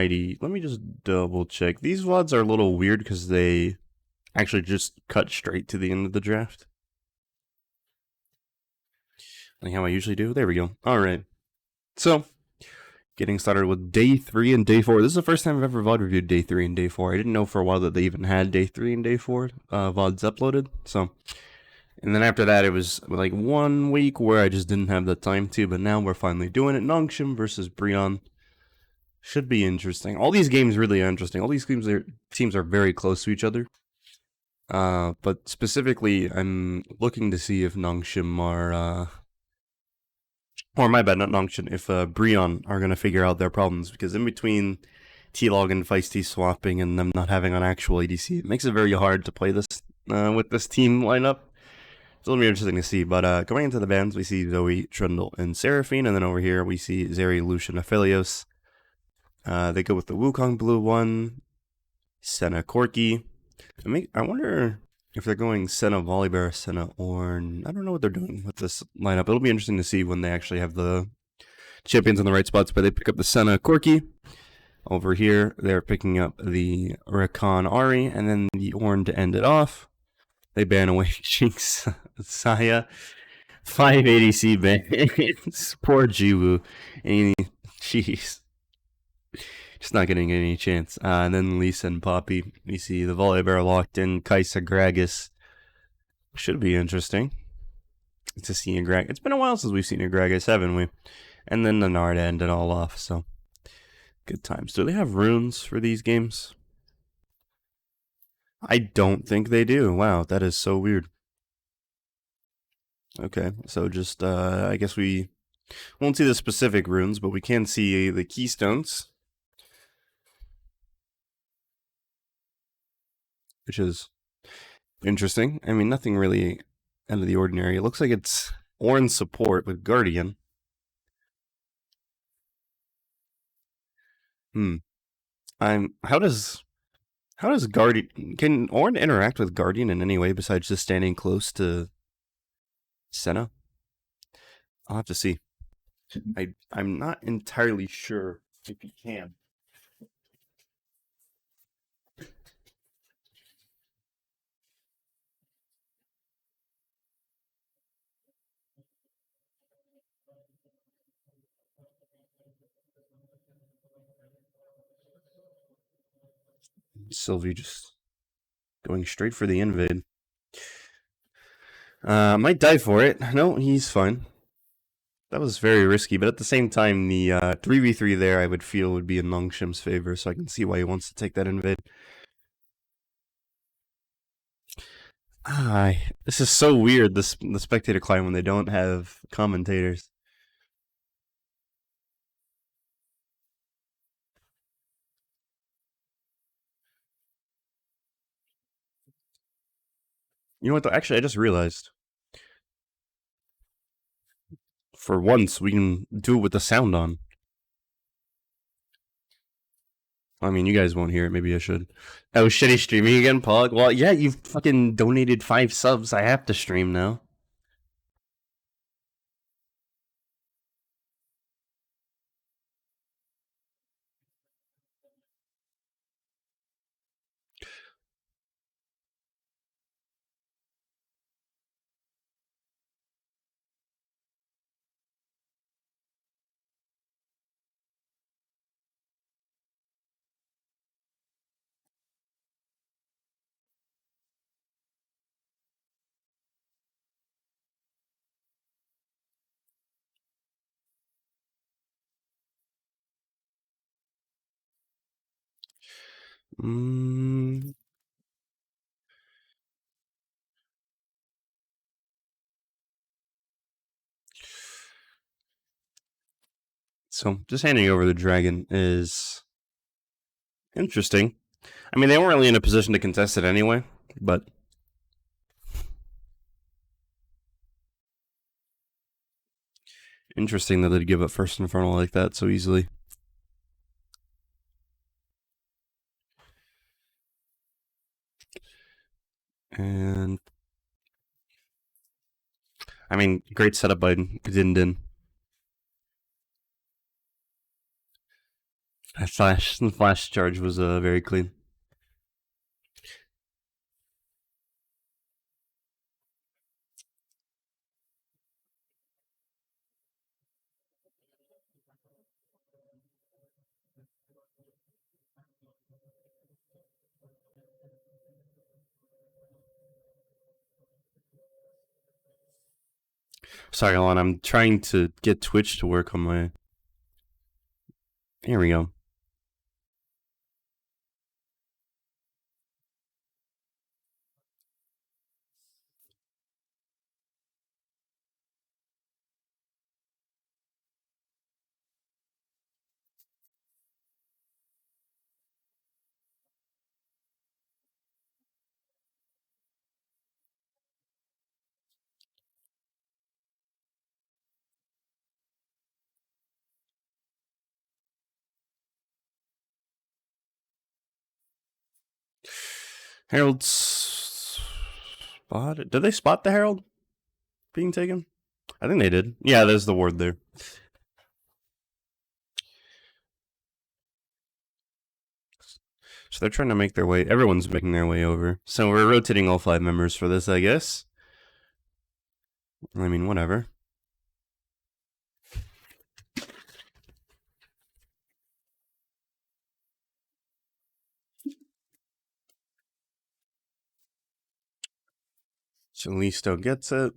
Let me just double check. These VODs are a little weird because they actually just cut straight to the end of the draft. Like how I usually do. There we go. Alright. So, getting started with day 3 and day 4. This is the first time I've ever VOD reviewed day 3 and day 4. I didn't know for a while that they even had day 3 and day 4 VODs uploaded. So, and then after that, it was like 1 week where I just didn't have the time to, but now we're finally doing it. Nongshim versus Brion. Should be interesting. All these games really are interesting. All these teams are very close to each other. But specifically, I'm looking to see if Nongshim are, or my bad, not Nongshim, if Brion are going to figure out their problems, because in between T-Log and Feisty swapping and them not having an actual ADC, it makes it very hard to play this with this team lineup. It's a little bit interesting to see, but going into the bans, we see Zoe, Trundle, and Seraphine, and then over here we see Zeri, Lucian, Aphelios. They go with the Wukong blue one, Senna, Corki. I wonder if they're going Senna, Volibear, Senna, Ornn. I don't know what they're doing with this lineup. It'll be interesting to see when they actually have the champions in the right spots, but they pick up the Senna, Corki. Over here, they're picking up the Rakan, Ahri, and then the Ornn to end it off. They ban away Jinx, Saya, 5 ADC bans. Poor Jiwoo. Jeez. Just not getting any chance. And then Lisa and Poppy. We see the Volibear locked in. Kai'Sa, Gragas. Should be interesting to see a Gragas. It's been a while since we've seen a Gragas, haven't we? And then the Nard to end it all off. So, good times. Do they have runes for these games? I don't think they do. Wow, that is so weird. Okay, so just, I guess we won't see the specific runes, but we can see the keystones. Which is interesting. I mean, nothing really out of the ordinary. It looks like it's Ornn support with Guardian. How does Guardian, can Ornn interact with Guardian in any way besides just standing close to Senna? I'll have to see. I'm not entirely sure if he can. Sylvie just going straight for the invade. Might die for it. No, he's fine. That was very risky, but at the same time, the 3v3 there I would feel would be in Nongshim's favor, so I can see why he wants to take that invade. This is so weird, the spectator climb, when they don't have commentators. You know what, though? Actually, I just realized. For once, we can do it with the sound on. I mean, you guys won't hear it. Maybe I should. Oh, shitty streaming again, Pog? Well, yeah, you've fucking donated 5 subs. I have to stream now. So, just handing over the dragon is interesting. I mean, they weren't really in a position to contest it anyway, but interesting that they'd give up first Infernal like that so easily. And I mean, great setup by Din Din. The flash charge was very clean. Sorry, Alon, I'm trying to get Twitch to work on my... Here we go. Herald's spotted. Did they spot the Herald being taken? I think they did. Yeah, there's the ward there. So they're trying to make their way. Everyone's making their way over. So we're rotating all 5 members for this, I guess. I mean, whatever. Listo gets it.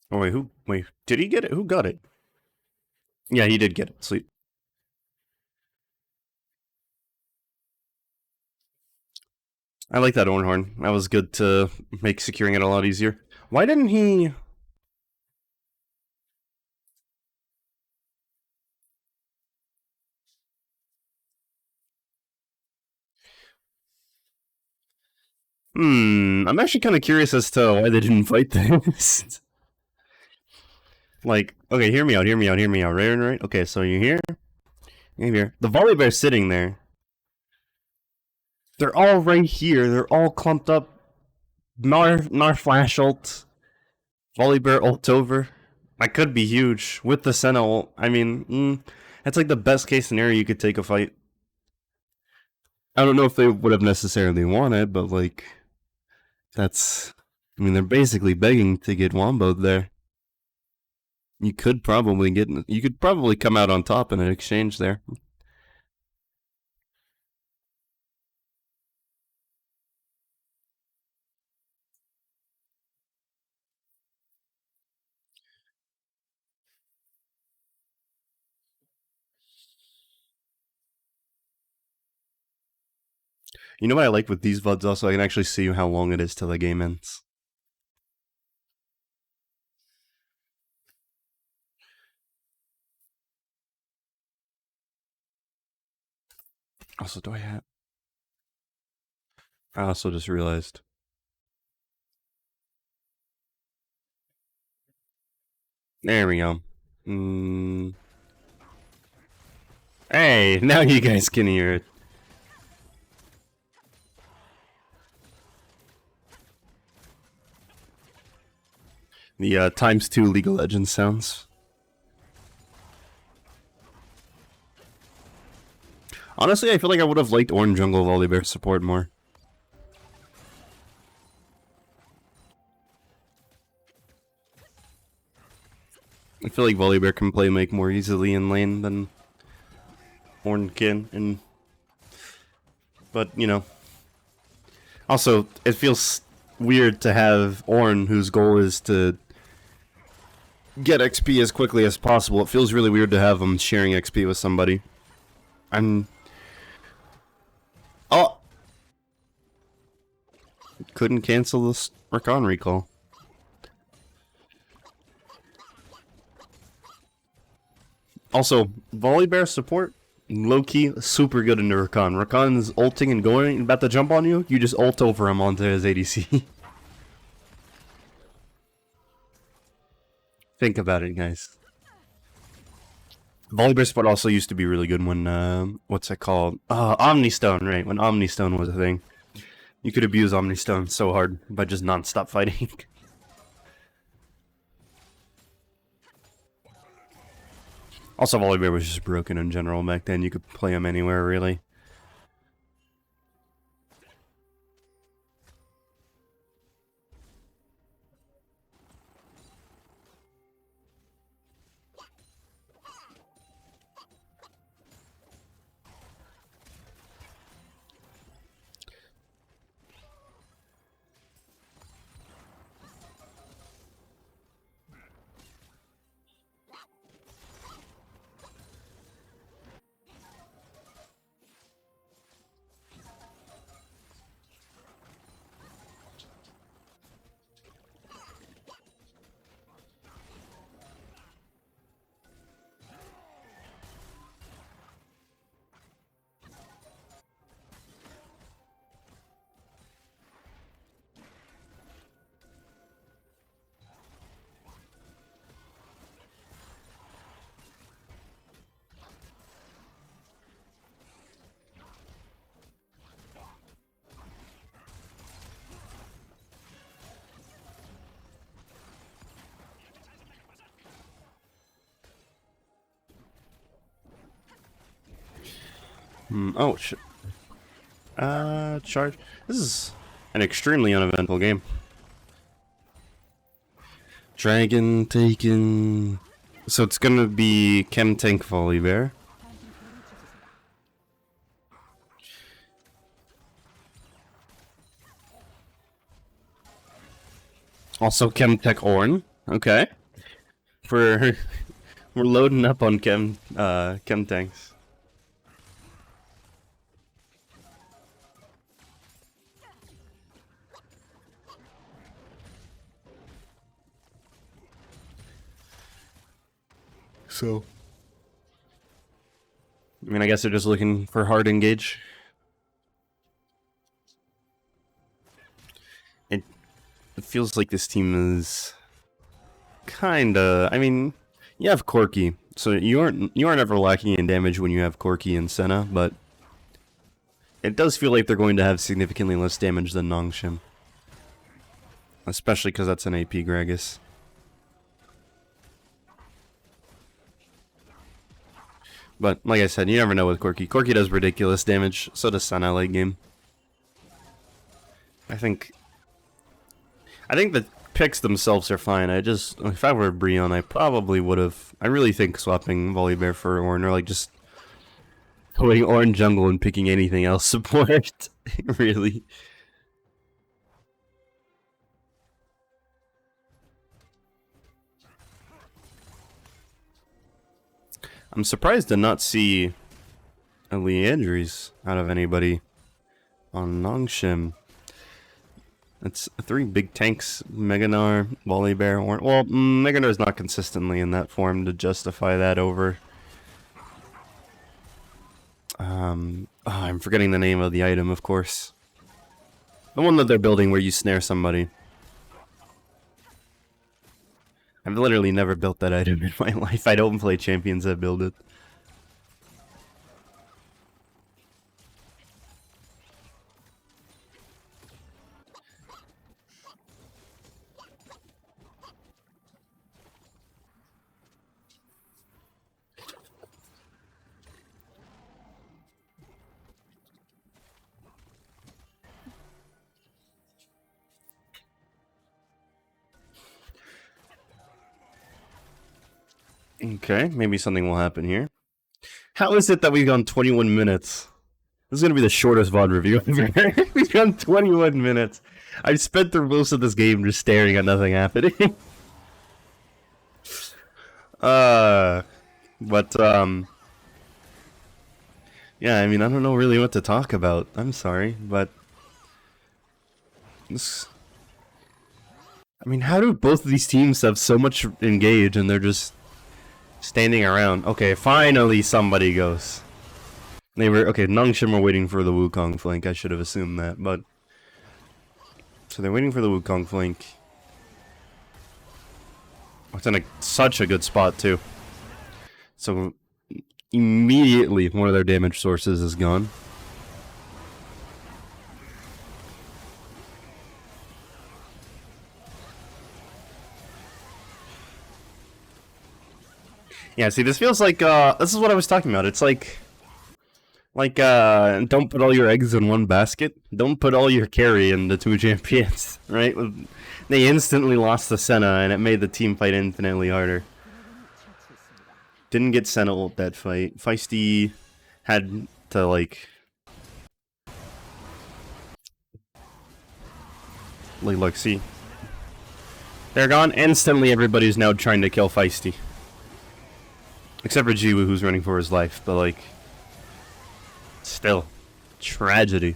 Oh, wait, who? Wait, did he get it? Who got it? Yeah, he did get it. Sweet. I like that Ornhorn. That was good to make securing it a lot easier. Why didn't he... I'm actually kind of curious as to why they didn't fight this. Like, okay, hear me out, right? Okay, so you're here. You're here. The Volibear's sitting there. They're all right here. They're all clumped up. Gnar flash ult. Volibear ult over. That could be huge. With the Senna ult. I mean, that's like the best case scenario you could take a fight. I don't know if they would have necessarily won it, but like... That's... I mean, they're basically begging to get womboed there. You could probably come out on top in an exchange there. You know what I like with these VODs also? I can actually see how long it is till the game ends. Also, do I have... I also just realized. There we go. Hey, now you guys can hear it. The ×2 League of Legends sounds. Honestly, I feel like I would have liked Orange Jungle Volibear support more. I feel like Volibear can play Make more easily in lane than Ornn can, but you know. Also, it feels weird to have Ornn, whose goal is to get XP as quickly as possible. It feels really weird to have him sharing XP with somebody. Oh! Couldn't cancel this Rakan recall. Also, Volibear support, low-key, super good into Rakan. Rakan's ulting and going, about to jump on you, you just ult over him onto his ADC. Think about it, guys. Volibear support also used to be really good when, what's it called? Omnistone, right, when Omnistone was a thing. You could abuse Omnistone so hard by just non-stop fighting. Also, Volibear was just broken in general back then. You could play him anywhere, really. Oh, shit. Charge. This is an extremely uneventful game. Dragon taken. So it's gonna be Chem Tank Volibear. Also Chem Tech Orn. Okay. We're loading up on Chem Tanks. So, I mean, I guess they're just looking for hard engage. It feels like this team is kinda. I mean, you have Corki, so you aren't ever lacking in damage when you have Corki and Senna, but it does feel like they're going to have significantly less damage than Nongshim, especially because that's an AP Gragas. But, like I said, you never know with Corki. Corki does ridiculous damage, so does Senna late game. I think the picks themselves are fine. If I were Brion, I probably would have... I really think swapping Volibear for Ornn, or like just going Ornn jungle and picking anything else support. Really. I'm surprised to not see any injuries out of anybody on Nongshim. It's 3 big tanks, Meganar, Volibear, Ornn. Well, Meganar's not consistently in that form to justify that over... I'm forgetting the name of the item, of course. The one that they're building where you snare somebody. I've literally never built that item in my life. I don't play champions that build it. Okay, maybe something will happen here. How is it that we've gone 21 minutes? This is going to be the shortest VOD review ever. We've gone 21 minutes. I've spent through most of this game just staring at nothing happening. Yeah, I mean, I don't know really what to talk about. I'm sorry, but... this... I mean, how do both of these teams have so much engage and they're just... standing around? Okay, finally somebody goes. They were... okay, Nongshim were waiting for the Wukong flank. I should have assumed that, but... so they're waiting for the Wukong flank. It's in such a good spot, too. So, immediately, one of their damage sources is gone. Yeah, see, this feels like, this is what I was talking about. It's like, don't put all your eggs in one basket. Don't put all your carry in the two champions, right? They instantly lost to Senna, and it made the team fight infinitely harder. Didn't get Senna ult that fight. Feisty had to, like, look, see. They're gone. Instantly, everybody's now trying to kill Feisty. Except for Jiwoo, who's running for his life, but, like, still, tragedy.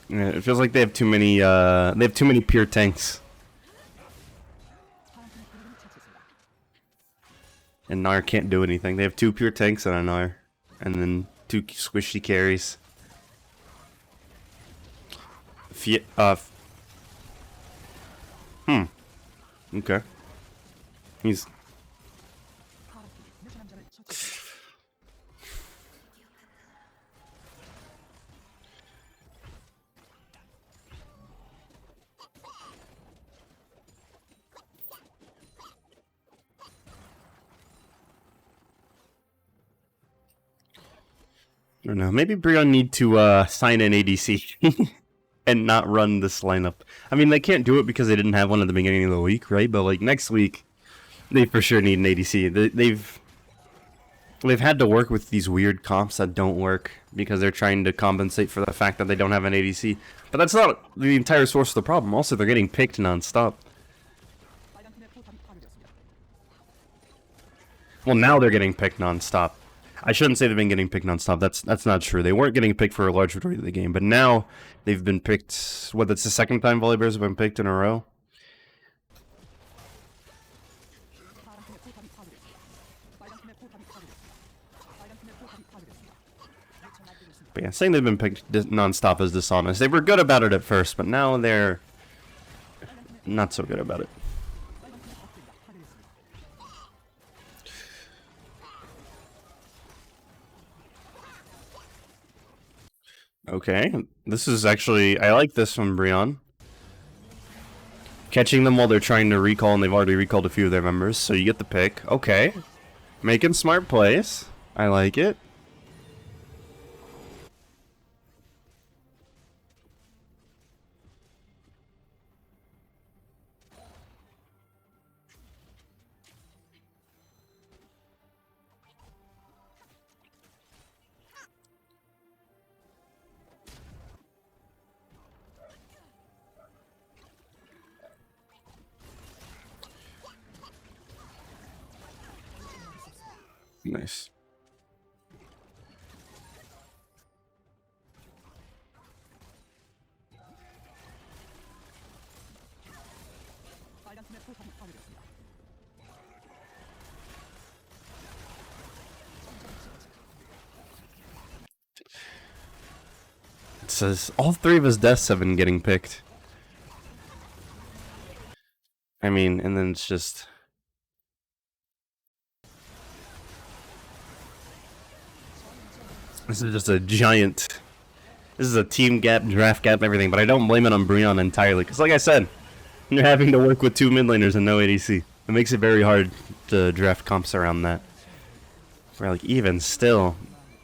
Yeah, it feels like they have too many pure tanks. And Nair can't do anything. They have 2 pure tanks and a Nair. And then 2 squishy carries. Okay. He's... I don't know. Maybe Brion need to sign an ADC and not run this lineup. I mean, they can't do it because they didn't have one at the beginning of the week, right? But like next week, they for sure need an ADC. They've had to work with these weird comps that don't work because they're trying to compensate for the fact that they don't have an ADC. But that's not the entire source of the problem. Also, they're getting picked nonstop. Well, now they're getting picked nonstop. I shouldn't say they've been getting picked nonstop. That's not true. They weren't getting picked for a large majority of the game, but now they've been picked. What? That's the second time Volleybears have been picked in a row. But yeah, saying they've been picked nonstop is dishonest. They were good about it at first, but now they're not so good about it. Okay, this is actually, I like this from Brion. Catching them while they're trying to recall, and they've already recalled a few of their members, so you get the pick. Okay. Making smart plays. I like it. Nice. It says all 3 of his deaths have been getting picked. I mean, and then it's just... This is just a giant... This is a team gap, draft gap, everything, but I don't blame it on Brion entirely. Because like I said, you're having to work with 2 mid laners and no ADC. It makes it very hard to draft comps around that. Where, like, even still,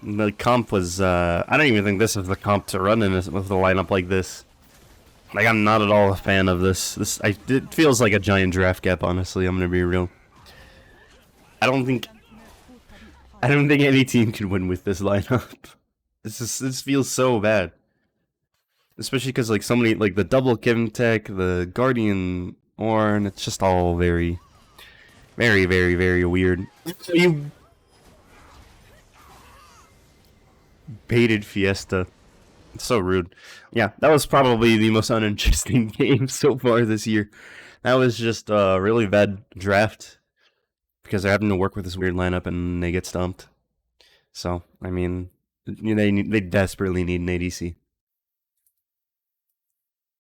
the comp was, I don't even think this is the comp to run in with a lineup like this. Like, I'm not at all a fan of this. It feels like a giant draft gap, honestly, I'm gonna be real. I don't think any team can win with this lineup. This feels so bad. Especially because, like, so many, like, the double Kim Tech, the Guardian Ornn, it's just all very, very, very, very weird. You baited Fiesta. It's so rude. Yeah, that was probably the most uninteresting game so far this year. That was just a really bad draft. Because they're having to work with this weird lineup and they get stumped. So, I mean, they desperately need an ADC.